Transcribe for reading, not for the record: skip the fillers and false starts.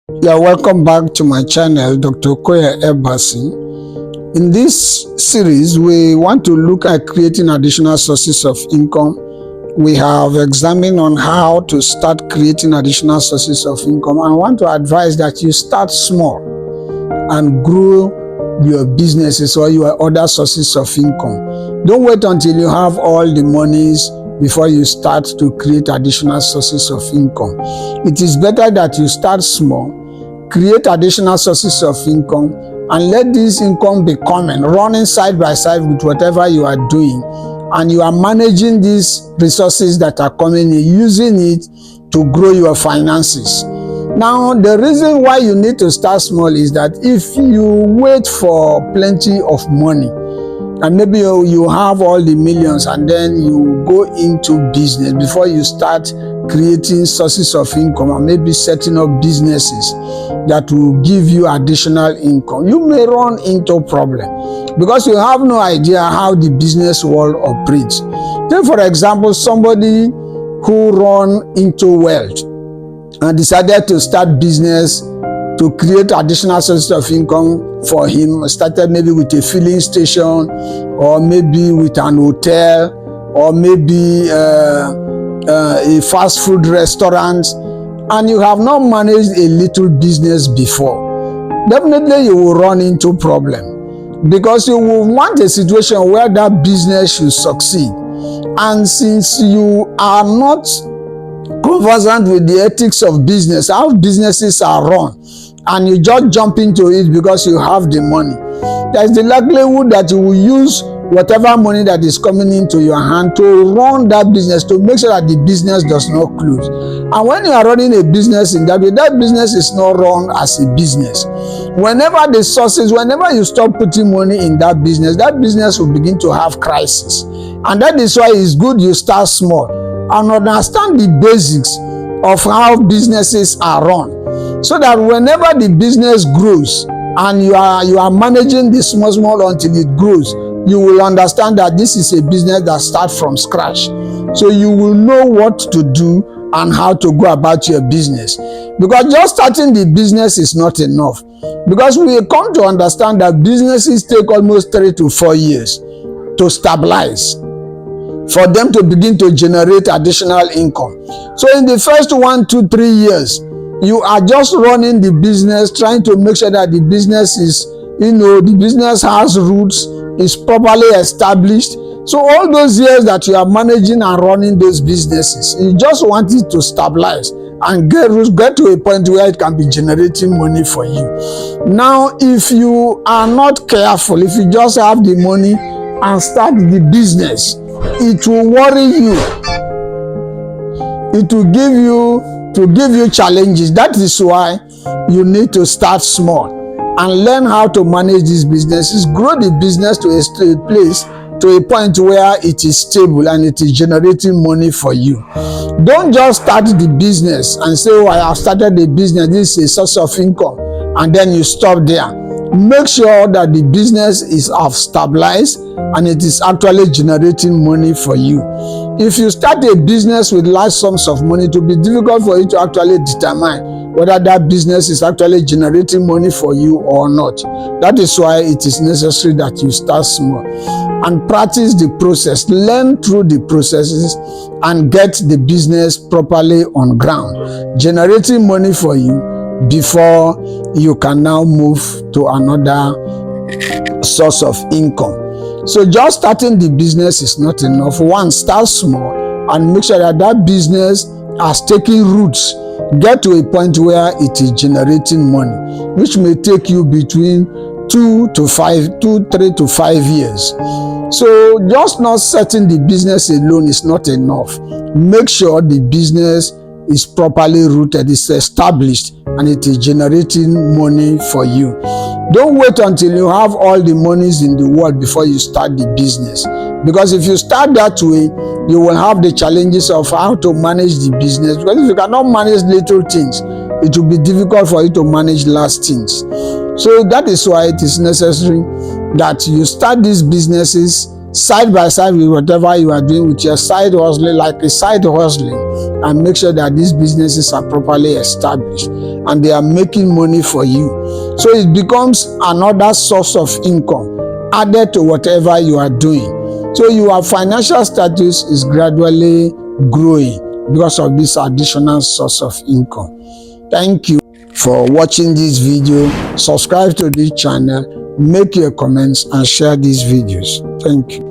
Yeah, welcome back to my channel, Dr. Koya Ebasi. In this series, we want to look at creating additional sources of income. We have examined on how to start creating additional sources of income. I want to advise that you start small and grow your businesses or your other sources of income. Don't wait until you have all the monies before you start to create additional sources of income. It is better that you start small, create additional sources of income, and let this income be coming, running side by side with whatever you are doing. And you are managing these resources that are coming in, using it to grow your finances. Now, the reason why you need to start small is that if you wait for plenty of money, and maybe you have all the millions and then you go into business before you start creating sources of income and maybe setting up businesses that will give you additional income, you may run into problem because you have no idea how the business world operates. Take for example, somebody who run into wealth and decided to start business to create additional sources of income for him, started maybe with a filling station or maybe with an hotel or maybe a fast food restaurant, and you have not managed a little business before, definitely you will run into problem because you will want a situation where that business should succeed. And since you are not conversant with the ethics of business, how businesses are run, and you just jump into it because you have the money, there's the likelihood that you will use whatever money that is coming into your hand to run that business, to make sure that the business does not close. And when you are running a business in that way, that business is not run as a business. Whenever you stop putting money in that business will begin to have crisis. And that is why it's good you start small and understand the basics of how businesses are run, so that whenever the business grows and you are managing the small until it grows, you will understand that this is a business that starts from scratch. So you will know what to do and how to go about your business. Because just starting the business is not enough. Because we come to understand that businesses take almost 3 to 4 years to stabilize, for them to begin to generate additional income. So in the first 1, 2, 3 years, you are just running the business, trying to make sure that the business is, the business has roots, is properly established. So all those years that you are managing and running those businesses, you just want it to stabilize and get to a point where it can be generating money for you. Now, if you are not careful, if you just have the money and start the business, it will worry you. It will give you challenges. That is why you need to start small and learn how to manage these businesses. Grow the business to a place, to a point where it is stable and it is generating money for you. Don't just start the business and say, oh, I have started the business, this is a source of income, and then you stop there. Make sure that the business is stabilized and it is actually generating money for you. If you start a business with large sums of money, it will be difficult for you to actually determine whether that business is actually generating money for you or not. That is why it is necessary that you start small and practice the process, learn through the processes, and get the business properly on ground, generating money for you before you can now move to another source of income. So just starting the business is not enough. One, start small and make sure that that business has taken roots, get to a point where it is generating money, which may take you between 3 to 5 years. So just not setting the business alone is not enough. Make sure the business is properly rooted, is established, and it is generating money for you. Don't wait until you have all the monies in the world before you start the business. Because if you start that way, you will have the challenges of how to manage the business. Because if you cannot manage little things, it will be difficult for you to manage large things. So that is why it is necessary that you start these businesses side by side with whatever you are doing with your side hustling, like a side hustling, and make sure that these businesses are properly established. and they are making money for you. So it becomes another source of income added to whatever you are doing. So your financial status is gradually growing because of this additional source of income. Thank you for watching this video. Subscribe to this channel, make your comments and share these videos. Thank you.